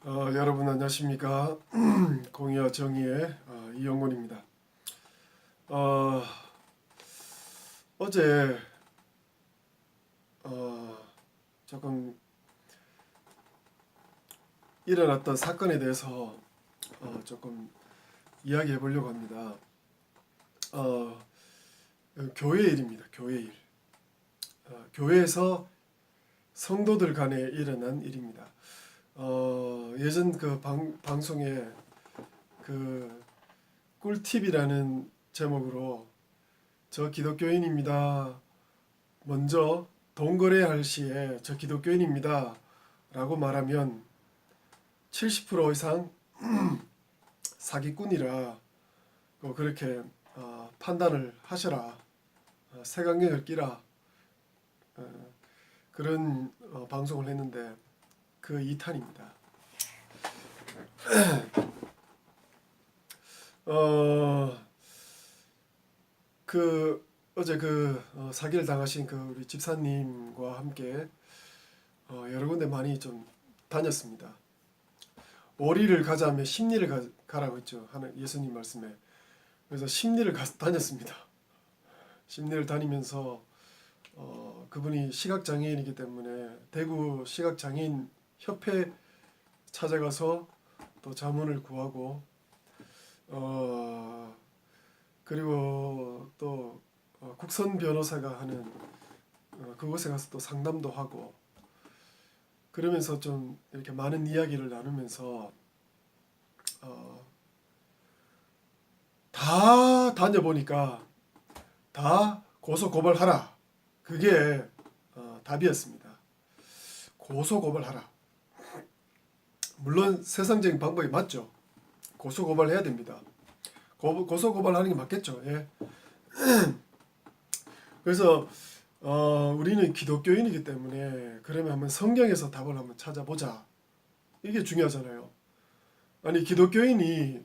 여러분 안녕하십니까? 공의와 정의의 이영곤입니다. 어제 조금 일어났던 사건에 대해서 조금 이야기해 보려고 합니다. 교회 일입니다. 교회 일. 교회에서 성도들 간에 일어난 일입니다. 예전 그 방송에 그 꿀팁이라는 제목으로 저 기독교인입니다. 먼저 돈 거래할 시에 저 기독교인입니다. 라고 말하면 70% 이상 사기꾼이라 그렇게 판단을 하셔라. 색안경을 끼라. 그런 방송을 했는데 그 2탄입니다. 어제 사기를 당하신 우리 집사님과 함께 여러 군데 많이 좀 다녔습니다. 오리를 가자며 심리를 가라고 했죠. 하는 예수님 말씀에. 그래서 심리를 다녔습니다. 심리를 다니면서 그분이 시각장애인이기 때문에 대구 시각장애인 협회 찾아가서 또 자문을 구하고 그리고 또 국선 변호사가 하는 그곳에 가서 또 상담도 하고 그러면서 좀 이렇게 많은 이야기를 나누면서 다 다녀보니까 다 고소 고발하라. 그게 답이었습니다. 고소 고발하라. 물론 세상적인 방법이 맞죠. 고소 고발해야 됩니다. 고소 고발하는 게 맞겠죠. 예. 그래서 우리는 기독교인이기 때문에 그러면 한번 성경에서 답을 한번 찾아보자. 이게 중요하잖아요. 아니 기독교인이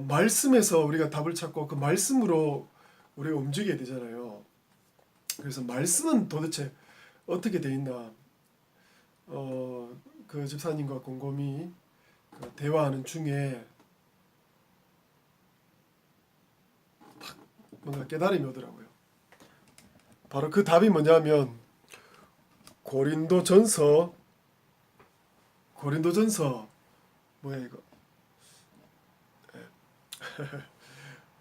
말씀에서 우리가 답을 찾고 그 말씀으로 우리가 움직여야 되잖아요. 그래서 말씀은 도대체 어떻게 돼 있나? 그 집사님과 곰곰이 대화하는 중에 딱 뭔가 깨달음이 오더라고요. 바로 그 답이 뭐냐면 고린도전서 뭐야 이거?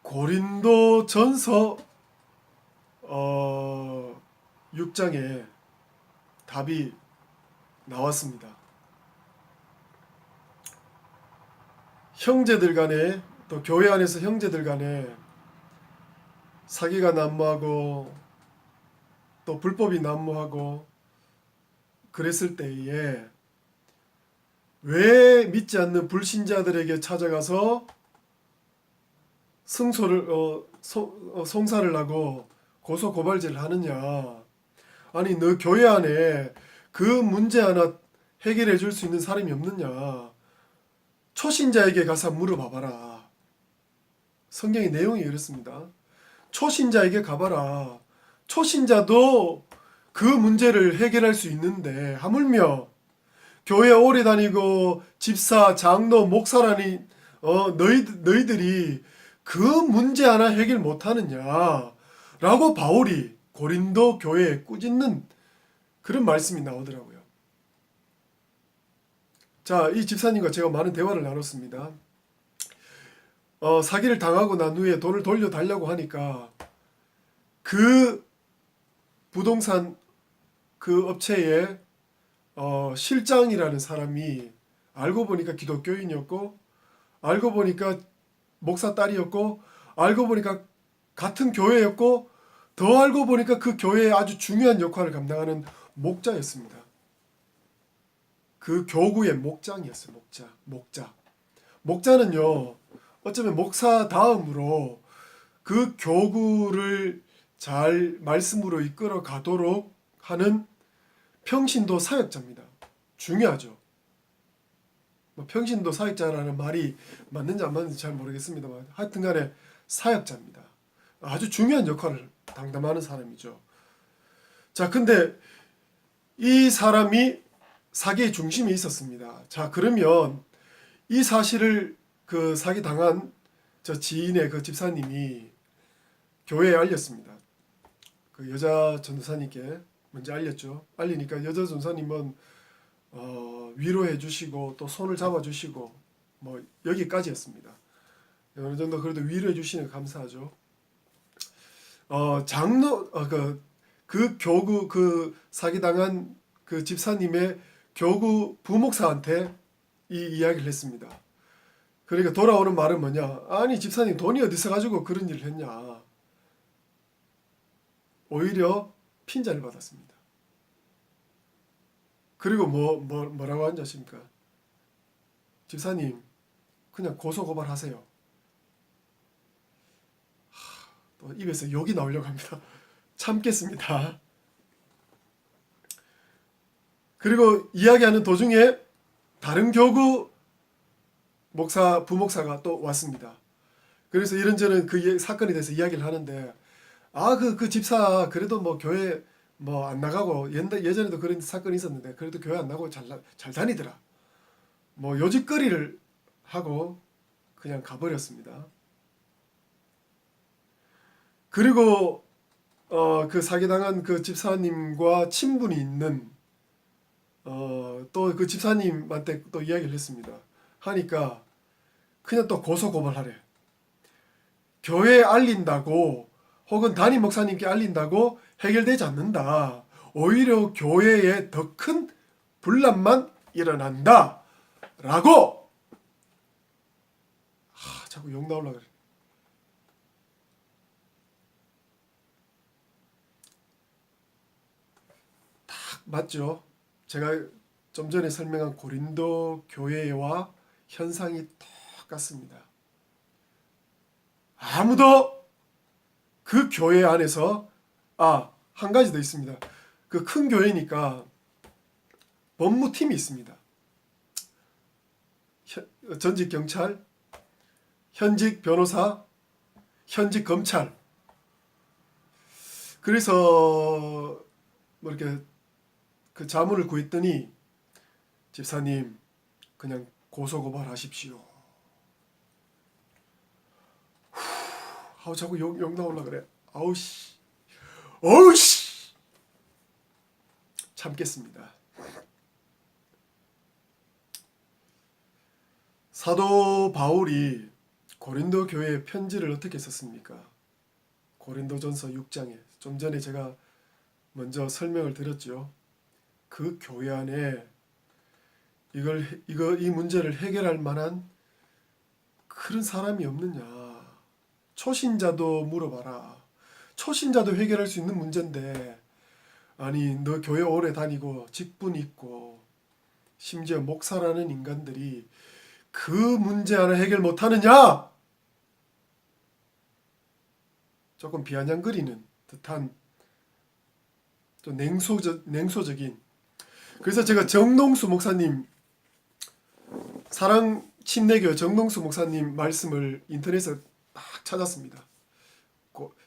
고린도전서 6장에 답이 나왔습니다. 형제들 간에 또 교회 안에서 형제들 간에 사기가 난무하고 또 불법이 난무하고 그랬을 때에 왜 믿지 않는 불신자들에게 찾아가서 송사를 하고 고소 고발질을 하느냐? 아니 너 교회 안에 그 문제 하나 해결해 줄 수 있는 사람이 없느냐? 초신자에게 가서 물어봐봐라. 성경의 내용이 그렇습니다. 초신자에게 가봐라. 초신자도 그 문제를 해결할 수 있는데 하물며 교회 오래 다니고 집사, 장로, 목사라니 너희들이 그 문제 하나 해결 못하느냐 라고 바울이 고린도 교회에 꾸짖는 그런 말씀이 나오더라고요. 자, 이 집사님과 제가 많은 대화를 나눴습니다. 사기를 당하고 난 후에 돈을 돌려달라고 하니까 그 부동산 그 업체의 실장이라는 사람이 알고 보니까 기독교인이었고 알고 보니까 목사 딸이었고 알고 보니까 같은 교회였고 더 알고 보니까 그 교회의 아주 중요한 역할을 감당하는 목자였습니다. 그 교구의 목장이었어요. 목자는요 어쩌면 목사 다음으로 그 교구를 잘 말씀으로 이끌어 가도록 하는 평신도 사역자입니다. 중요하죠. 평신도 사역자라는 말이 맞는지 안 맞는지 잘 모르겠습니다만 하여튼 간에 사역자입니다. 아주 중요한 역할을 담당하는 사람이죠. 자, 근데 이 사람이 사기의 중심에 있었습니다. 자, 그러면 이 사실을 그 사기 당한 저 지인의 그 집사님이 교회에 알렸습니다. 그 여자 전도사님께 먼저 알렸죠. 알리니까 여자 전도사님은 위로해 주시고 또 손을 잡아 주시고 뭐 여기까지였습니다. 어느 정도 그래도 위로해 주시는 감사하죠. 장로 그 교구 그 사기당한 그 집사님의 교구 부목사한테 이 이야기를 했습니다. 그러니까 돌아오는 말은 뭐냐? 아니 집사님 돈이 어디서 가지고 그런 일을 했냐? 오히려 핀잔을 받았습니다. 그리고 뭐라고 하는지 아십니까? 집사님 그냥 고소고발하세요. 또 입에서 욕이 나오려고 합니다. 참겠습니다. 그리고 이야기하는 도중에 다른 교구 부목사가 또 왔습니다. 그래서 이런저런 그 사건에 대해서 이야기를 하는데 그 집사 그래도 뭐 교회 뭐 안 나가고 예전에도 그런 사건이 있었는데 그래도 교회 안 나가고 잘 다니더라. 뭐 요짓거리를 하고 그냥 가버렸습니다. 그리고 그 사기당한 그 집사님과 친분이 있는 또 그 집사님한테 또 이야기를 했습니다. 하니까 그냥 또 고소고발하래. 교회에 알린다고 혹은 담임 목사님께 알린다고 해결되지 않는다. 오히려 교회에 더 큰 분란만 일어난다. 라고 자꾸 욕 나오려고 그래. 딱 맞죠? 제가 좀 전에 설명한 고린도 교회와 현상이 똑같습니다. 아무도 그 교회 안에서 한 가지 더 있습니다. 그 큰 교회니까 법무팀이 있습니다. 전직 경찰, 현직 변호사, 현직 검찰. 그래서 뭐 이렇게 그 자문을 구했더니 집사님 그냥 고소고발하십시오. 자꾸 욕 나오려 그래. 어우씨. 참겠습니다. 사도 바울이 고린도 교회에 편지를 어떻게 썼습니까? 고린도전서 6장에 좀 전에 제가 먼저 설명을 드렸죠. 그 교회 안에 이 문제를 해결할 만한 그런 사람이 없느냐. 초신자도 물어봐라. 초신자도 해결할 수 있는 문제인데 아니 너 교회 오래 다니고 직분 있고 심지어 목사라는 인간들이 그 문제 하나 해결 못하느냐? 조금 비아냥거리는 듯한 좀 냉소적인. 그래서 제가 정동수 목사님 사랑 침례교 정동수 목사님 말씀을 인터넷에 딱 찾았습니다.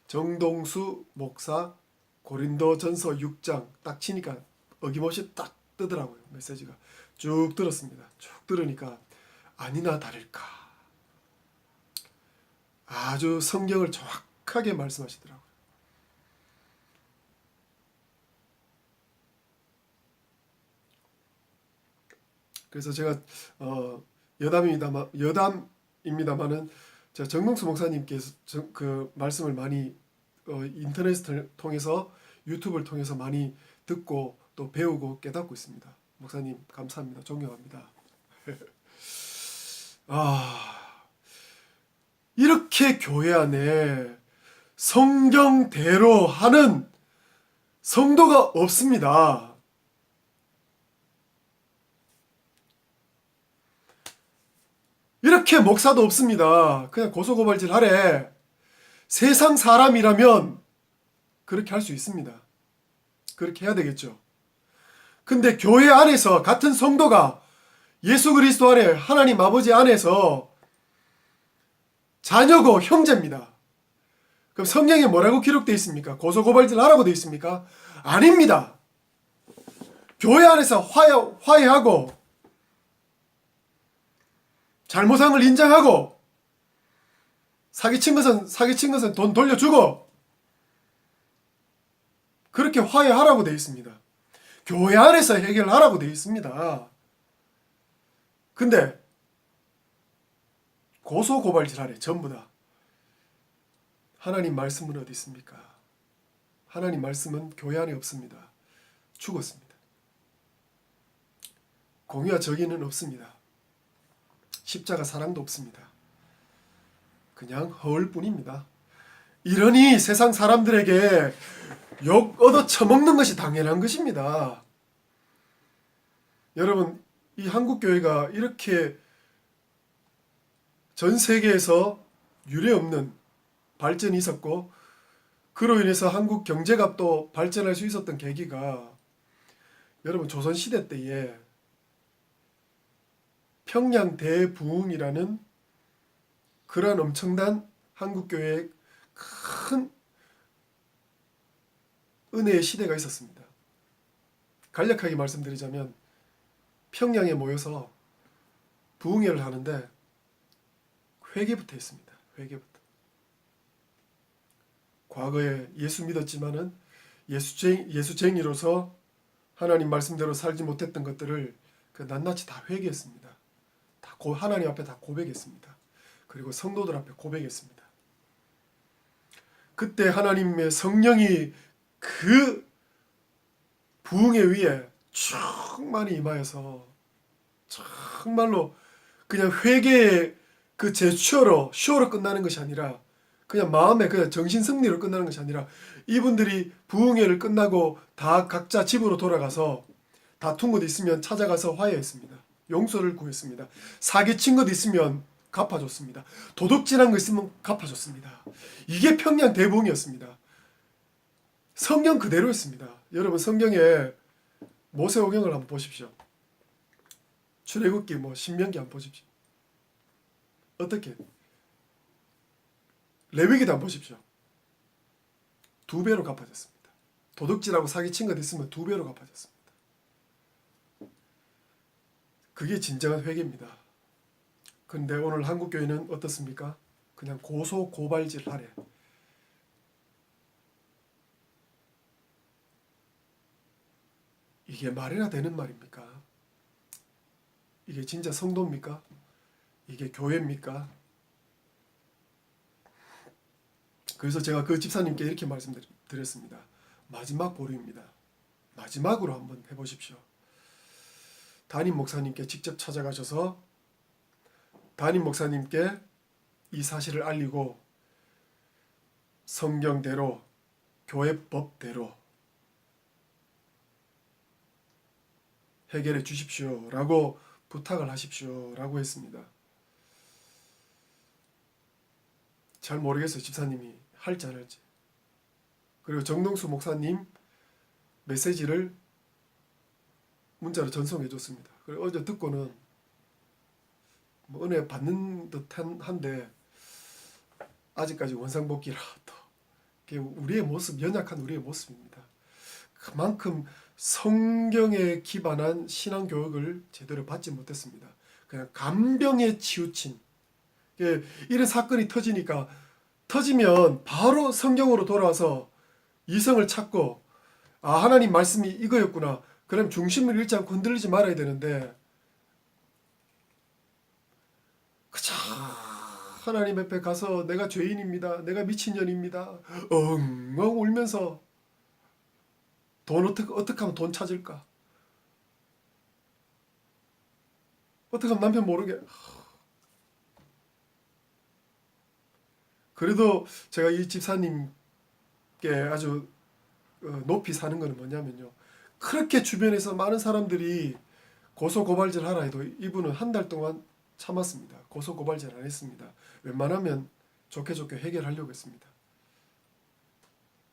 정동수 목사 고린도전서 6장 딱 치니까 어김없이 딱 뜨더라고요. 메시지가 쭉 들었습니다. 쭉 들으니까 아니나 다를까 아주 성경을 정확하게 말씀하시더라고요. 그래서 제가 여담입니다만은 제가 정동수 목사님께서 그 말씀을 많이 인터넷을 통해서 유튜브를 통해서 많이 듣고 또 배우고 깨닫고 있습니다. 목사님 감사합니다. 존경합니다. 이렇게 교회 안에 성경대로 하는 성도가 없습니다. 이렇게 목사도 없습니다. 그냥 고소고발질 하래. 세상 사람이라면 그렇게 할 수 있습니다. 그렇게 해야 되겠죠. 근데 교회 안에서 같은 성도가 예수 그리스도 안에 하나님 아버지 안에서 자녀고 형제입니다. 그럼 성경에 뭐라고 기록되어 있습니까? 고소고발질 하라고 되어 있습니까? 아닙니다. 교회 안에서 화해하고 잘못한 걸 인정하고 사기친 것은 돈 돌려주고 그렇게 화해하라고 되어 있습니다. 교회 안에서 해결하라고 되어 있습니다. 근데 고소고발질하래 전부 다. 하나님 말씀은 어디 있습니까? 하나님 말씀은 교회 안에 없습니다. 죽었습니다. 공의와 정의는 없습니다. 십자가 사랑도 없습니다. 그냥 허울뿐입니다. 이러니 세상 사람들에게 욕 얻어 처먹는 것이 당연한 것입니다. 여러분, 이 한국교회가 이렇게 전 세계에서 유례없는 발전이 있었고 그로 인해서 한국 경제가 또 발전할 수 있었던 계기가 여러분 조선시대 때에 평양 대부흥이라는 그러한 엄청난 한국교회의 큰 은혜의 시대가 있었습니다. 간략하게 말씀드리자면 평양에 모여서 부흥회를 하는데 회개부터 했습니다. 회개부터. 과거에 예수 믿었지만은 예수쟁이로서 하나님 말씀대로 살지 못했던 것들을 낱낱이 다 회개했습니다. 하나님 앞에 다 고백했습니다. 그리고 성도들 앞에 고백했습니다. 그때 하나님의 성령이 그 부흥회 위에 충만히 임하여서 정말로 그냥 회개의 그 제추어로 쇼로 끝나는 것이 아니라 그냥 마음에 그냥 정신 승리로 끝나는 것이 아니라 이분들이 부흥회를 끝나고 다 각자 집으로 돌아가서 다툰 것 있으면 찾아가서 화해했습니다. 용서를 구했습니다. 사기친 것 있으면 갚아줬습니다. 도둑질한 거 있으면 갚아줬습니다. 이게 평양 대부흥이었습니다. 성경 그대로였습니다. 여러분 성경에 모세오경을 한번 보십시오. 출애굽기 신명기 한번 보십시오. 어떻게? 레위기도 한번 보십시오. 2배로 갚아졌습니다. 도둑질하고 사기친 것 있으면 2배로 갚아졌습니다. 그게 진정한 회개입니다. 근데 오늘 한국교회는 어떻습니까? 그냥 고소고발질 하래. 이게 말이나 되는 말입니까? 이게 진짜 성도입니까? 이게 교회입니까? 그래서 제가 그 집사님께 이렇게 말씀드렸습니다. 마지막 보류입니다. 마지막으로 한번 해보십시오. 담임 목사님께 직접 찾아가셔서 담임 목사님께 이 사실을 알리고 성경대로 교회법대로 해결해 주십시오 라고 부탁을 하십시오 라고 했습니다. 잘 모르겠어요. 집사님이 할지 안 할지. 그리고 정동수 목사님 메시지를 문자로 전송해 줬습니다. 그리고 어제 듣고는 은혜 받는 듯 한데 아직까지 원상복귀라 또 우리의 모습, 연약한 우리의 모습입니다. 그만큼 성경에 기반한 신앙교육을 제대로 받지 못했습니다. 그냥 간병에 치우친 이런 사건이 터지면 바로 성경으로 돌아와서 이성을 찾고 하나님 말씀이 이거였구나. 그럼 중심을 잃지 않고 흔들리지 말아야 되는데 그저 하나님 앞에 가서 내가 죄인입니다. 내가 미친년입니다. 엉엉 울면서 돈 어떻게 하면 돈 찾을까? 어떻게 하면 남편 모르게. 그래도 제가 이 집사님께 아주 높이 사는 거는 뭐냐면요. 그렇게 주변에서 많은 사람들이 고소고발질 하라 해도 이분은 한 달 동안 참았습니다. 고소고발질 안 했습니다. 웬만하면 좋게 해결하려고 했습니다.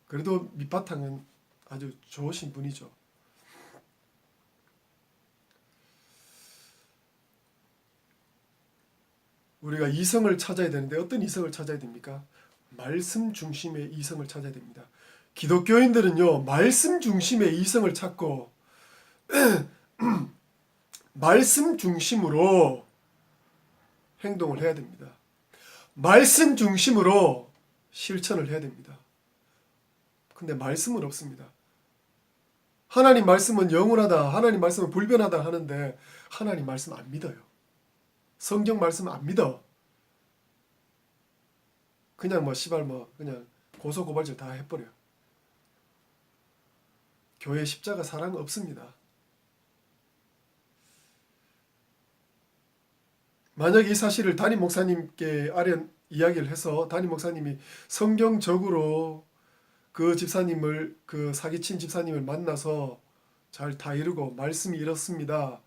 그래도 밑바탕은 아주 좋으신 분이죠. 우리가 이성을 찾아야 되는데 어떤 이성을 찾아야 됩니까? 말씀 중심의 이성을 찾아야 됩니다. 기독교인들은요, 말씀 중심의 이성을 찾고 말씀 중심으로 행동을 해야 됩니다. 말씀 중심으로 실천을 해야 됩니다. 근데 말씀은 없습니다. 하나님 말씀은 영원하다, 하나님 말씀은 불변하다 하는데 하나님 말씀 안 믿어요. 성경 말씀 안 믿어. 그냥 그냥 고소고발질 다 해버려요. 교회 십자가 사랑 없습니다. 만약 이 사실을 담임 목사님께 이야기를 해서 담임 목사님이 성경적으로 그 사기친 집사님을 만나서 잘 다이루고 말씀이 이렇습니다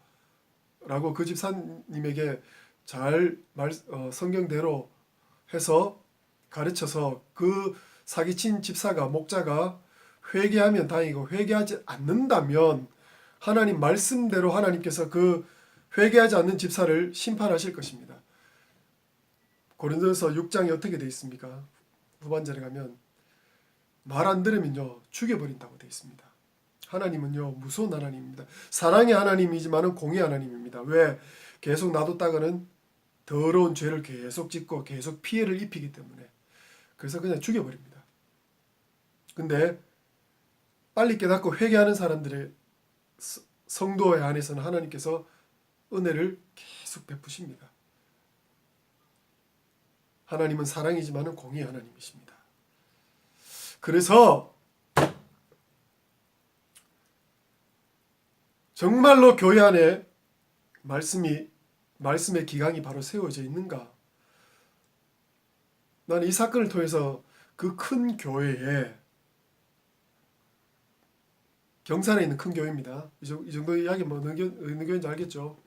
라고 그 집사님에게 잘 성경대로 해서 가르쳐서 그 사기친 목자가 회개하면 다행이고 회개하지 않는다면 하나님 말씀대로 하나님께서 그 회개하지 않는 집사를 심판하실 것입니다. 고린도전서 6장에 어떻게 되어 있습니까? 후반절에 가면 말 안 들으면요 죽여버린다고 되어 있습니다. 하나님은요 무서운 하나님입니다. 사랑의 하나님이지만은 공의 하나님입니다. 왜? 계속 놔뒀다가는 더러운 죄를 계속 짓고 계속 피해를 입히기 때문에. 그래서 그냥 죽여버립니다. 근데 빨리 깨닫고 회개하는 사람들의 성도에 한해서는 하나님께서 은혜를 계속 베푸십니다. 하나님은 사랑이지만은 공의 하나님이십니다. 그래서 정말로 교회 안에 말씀의 기강이 바로 세워져 있는가? 나는 이 사건을 통해서 그 큰 교회에, 경산에 있는 큰 교회입니다. 이 정도 이야기 어느 교회인지 알겠죠?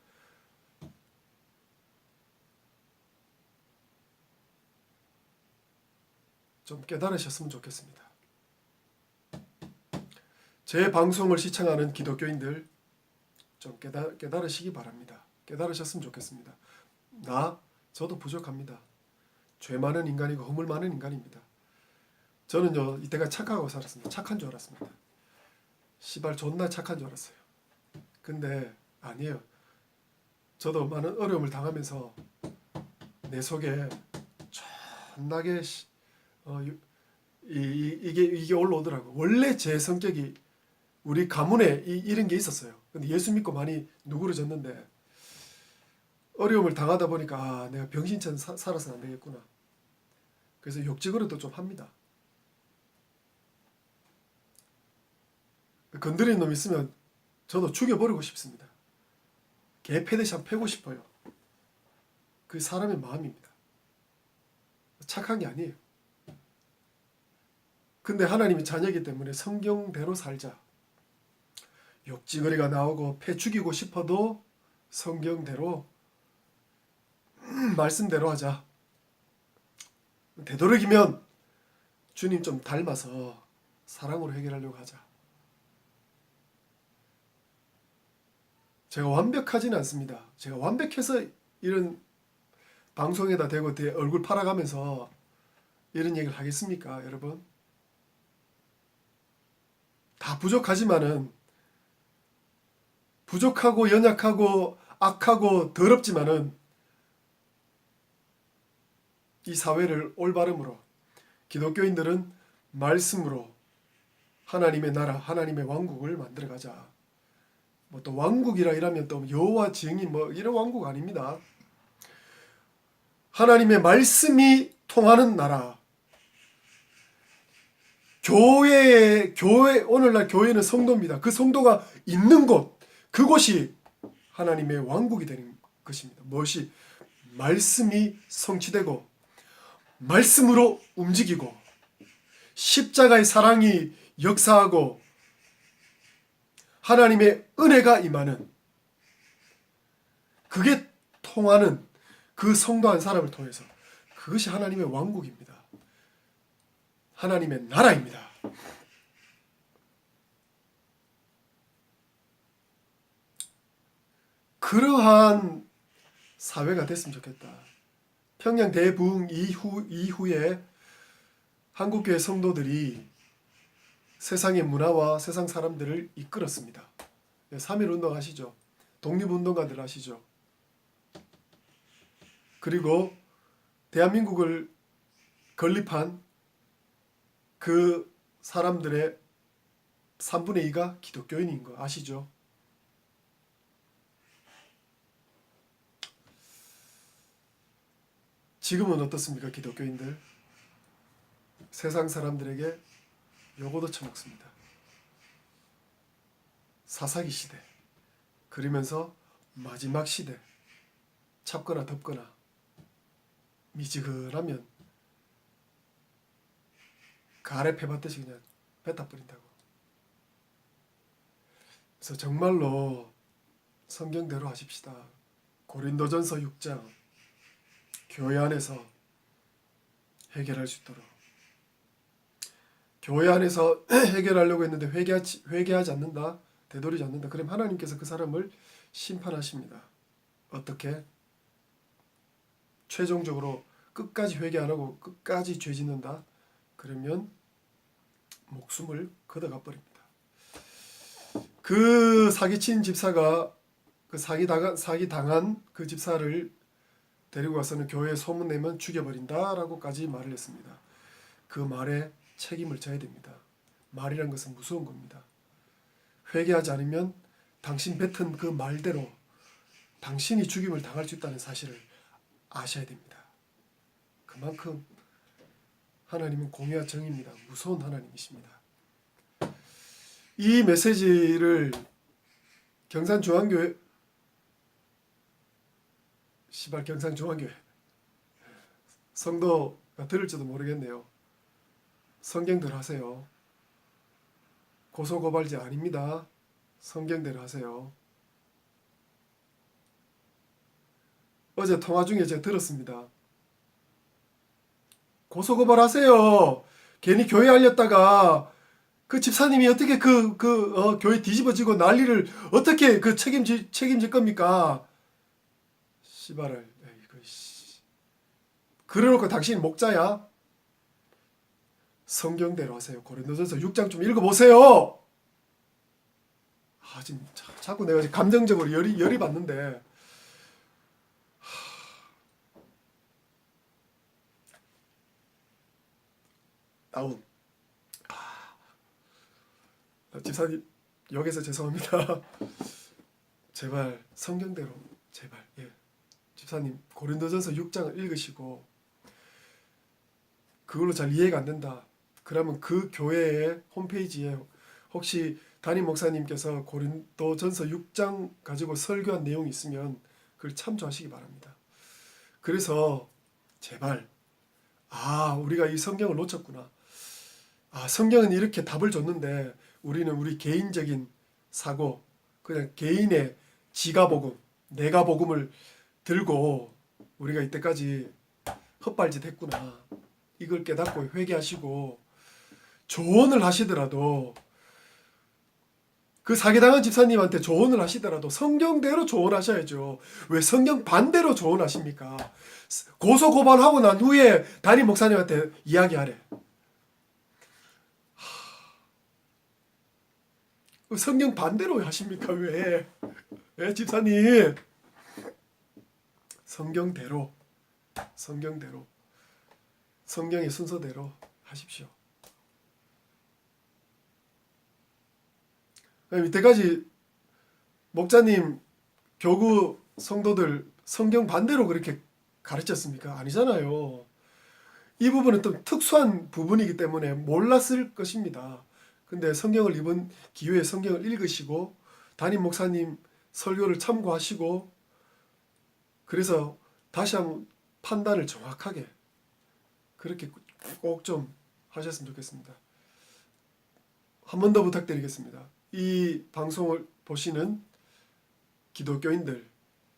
좀 깨달으셨으면 좋겠습니다. 제 방송을 시청하는 기독교인들 좀 깨달으시기 바랍니다. 깨달으셨으면 좋겠습니다. 저도 부족합니다. 죄 많은 인간이고 허물 많은 인간입니다. 저는요 이때가 착하고 살았습니다. 착한 줄 알았습니다. 시발 존나 착한 줄 알았어요. 근데 아니에요. 저도 많은 어려움을 당하면서 내 속에 존나게 이게 올라오더라고. 원래 제 성격이 우리 가문에 이런 게 있었어요. 근데 예수 믿고 많이 누그러졌는데 어려움을 당하다 보니까 내가 병신처럼 살아서는 안 되겠구나. 그래서 욕지거리도 좀 합니다. 건드린 놈 있으면 저도 죽여버리고 싶습니다. 개 패듯이 한번 패고 싶어요. 그 사람의 마음입니다. 착한 게 아니에요. 근데 하나님이 자녀이기 때문에 성경대로 살자. 욕지거리가 나오고 패 죽이고 싶어도 성경대로 말씀대로 하자. 되도록이면 주님 좀 닮아서 사랑으로 해결하려고 하자. 제가 완벽하지는 않습니다. 제가 완벽해서 이런 방송에다 대고 얼굴 팔아가면서 이런 얘기를 하겠습니까, 여러분? 다 부족하지만은, 부족하고 연약하고 악하고 더럽지만은 이 사회를 올바름으로, 기독교인들은 말씀으로 하나님의 나라, 하나님의 왕국을 만들어가자. 또 왕국이라 이러면 또 여호와 증인 이런 왕국 아닙니다. 하나님의 말씀이 통하는 나라. 오늘날 교회는 성도입니다. 그 성도가 있는 곳, 그곳이 하나님의 왕국이 되는 것입니다. 무엇이? 말씀이 성취되고 말씀으로 움직이고 십자가의 사랑이 역사하고 하나님의 은혜가 임하는, 그게 통하는 그 성도 한 사람을 통해서, 그것이 하나님의 왕국입니다. 하나님의 나라입니다. 그러한 사회가 됐으면 좋겠다. 평양 대부흥 이후에 한국교회 성도들이 세상의 문화와 세상 사람들을 이끌었습니다. 3.1운동 아시죠? 독립운동가들 아시죠? 그리고 대한민국을 건립한 그 사람들의 3분의 2가 기독교인인 거 아시죠? 지금은 어떻습니까? 기독교인들 세상 사람들에게 요거도 처먹습니다. 사사기 시대, 그러면서 마지막 시대, 찹거나 덥거나 미지근하면 가래 패받듯이 그냥 뱉어 버린다고. 그래서 정말로 성경대로 하십시다. 고린도전서 6장 교회 안에서 해결할 수 있도록. 교회 안에서 해결하려고 했는데 회개하지 않는다, 되돌이지 않는다. 그럼 하나님께서 그 사람을 심판하십니다. 어떻게? 최종적으로 끝까지 회개 안 하고 끝까지 죄 짓는다. 그러면 목숨을 걷어가 버립니다. 그 사기친 집사가 그 사기 당한 그 집사를 데리고 가서는 교회에 소문내면 죽여버린다라고까지 말을 했습니다. 그 말에 책임을 져야 됩니다. 말이란 것은 무서운 겁니다. 회개하지 않으면 당신 뱉은 그 말대로 당신이 죽임을 당할 수 있다는 사실을 아셔야 됩니다. 그만큼 하나님은 공의와 정의입니다. 무서운 하나님이십니다. 이 메시지를 경산중앙교회 성도가 들을지도 모르겠네요. 성경대로 하세요. 고소고발죄 아닙니다. 성경대로 하세요. 어제 통화 중에 제가 들었습니다. 고소고발하세요. 괜히 교회 알렸다가 그 집사님이 어떻게 교회 뒤집어지고 난리를 어떻게 책임질 겁니까? 씨발을. 그래놓고 당신이 목자야? 성경대로 하세요. 고린도전서 6장 좀 읽어보세요. 지금 자꾸 내가 감정적으로 열이 받는데. 다운. 집사님 여기서 죄송합니다. 제발 성경대로 제발. 집사님 고린도전서 6장을 읽으시고 그걸로 잘 이해가 안 된다. 그러면 그 교회의 홈페이지에 혹시 담임 목사님께서 고린도전서 6장 가지고 설교한 내용이 있으면 그걸 참조하시기 바랍니다. 그래서 제발 우리가 이 성경을 놓쳤구나. 성경은 이렇게 답을 줬는데 우리는 우리 개인적인 사고, 그냥 개인의 지가복음, 내가복음을 들고 우리가 이때까지 헛발짓 했구나. 이걸 깨닫고 회개하시고 조언을 하시더라도, 그 사기당한 집사님한테 조언을 하시더라도 성경대로 조언하셔야죠. 왜 성경 반대로 조언하십니까? 고소고발하고 난 후에 담임 목사님한테 이야기하래. 성경 반대로 하십니까? 왜 집사님? 성경대로 성경의 순서대로 하십시오. 이때까지 목자님, 교구 성도들 성경 반대로 그렇게 가르쳤습니까? 아니잖아요. 이 부분은 좀 특수한 부분이기 때문에 몰랐을 것입니다. 근데 성경을 이번 기회에 성경을 읽으시고 담임 목사님 설교를 참고하시고, 그래서 다시 한번 판단을 정확하게 그렇게 꼭 좀 하셨으면 좋겠습니다. 한 번 더 부탁드리겠습니다. 이 방송을 보시는 기독교인들,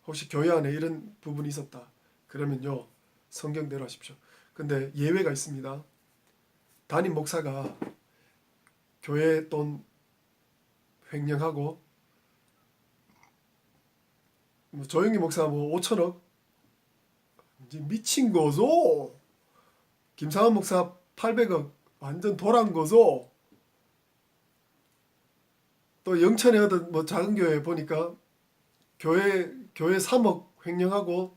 혹시 교회 안에 이런 부분이 있었다 그러면요, 성경대로 하십시오. 근데 예외가 있습니다. 담임 목사가 교회 돈 횡령하고, 조영기 목사 5천억 이제 미친 거죠. 김상환 목사 800억 완전 돌아간 거죠. 또 영천에 어떤 뭐 작은 교회 보니까 교회 3억 횡령하고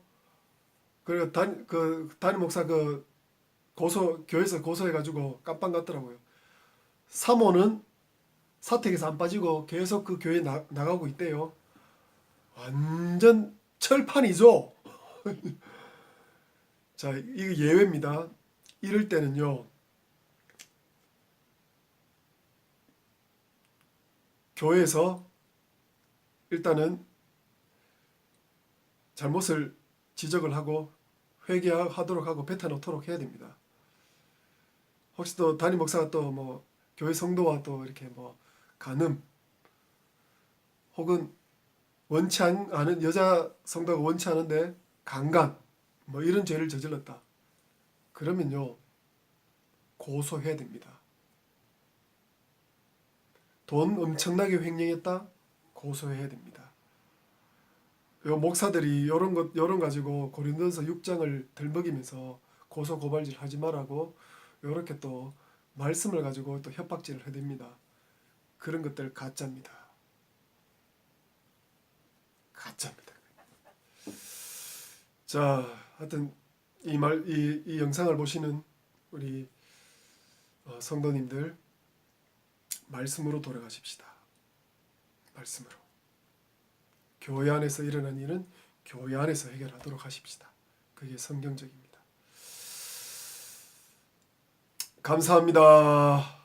그리고 담임 목사 교회에서 고소해가지고 깜빵 갔더라고요. 사모는 사택에서 안 빠지고 계속 그 교회 나가고 있대요. 완전 철판이죠. 자, 이거 예외입니다. 이럴 때는요, 교회에서 일단은 잘못을 지적을 하고 회개하도록 하고 뱉어놓도록 해야 됩니다. 혹시 또 담임 목사가 또 뭐 교회 성도와 또 이렇게 뭐 간음 혹은 원치 않은 여자 성도가 원치 않은데 강간 뭐 이런 죄를 저질렀다. 그러면요 고소해야 됩니다. 돈 엄청나게 횡령했다. 고소해야 됩니다. 요 목사들이 요런 가지고 고린도전서 6장을 들먹이면서 고소 고발질 하지 말라고 요렇게 또 말씀을 가지고 또 협박질을 해댑니다. 그런 것들 가짜입니다. 가짜입니다. 자, 하여튼 이 영상을 보시는 우리 성도님들 말씀으로 돌아가십시다. 말씀으로. 교회 안에서 일어난 일은 교회 안에서 해결하도록 하십시다. 그게 성경적입니다. 감사합니다.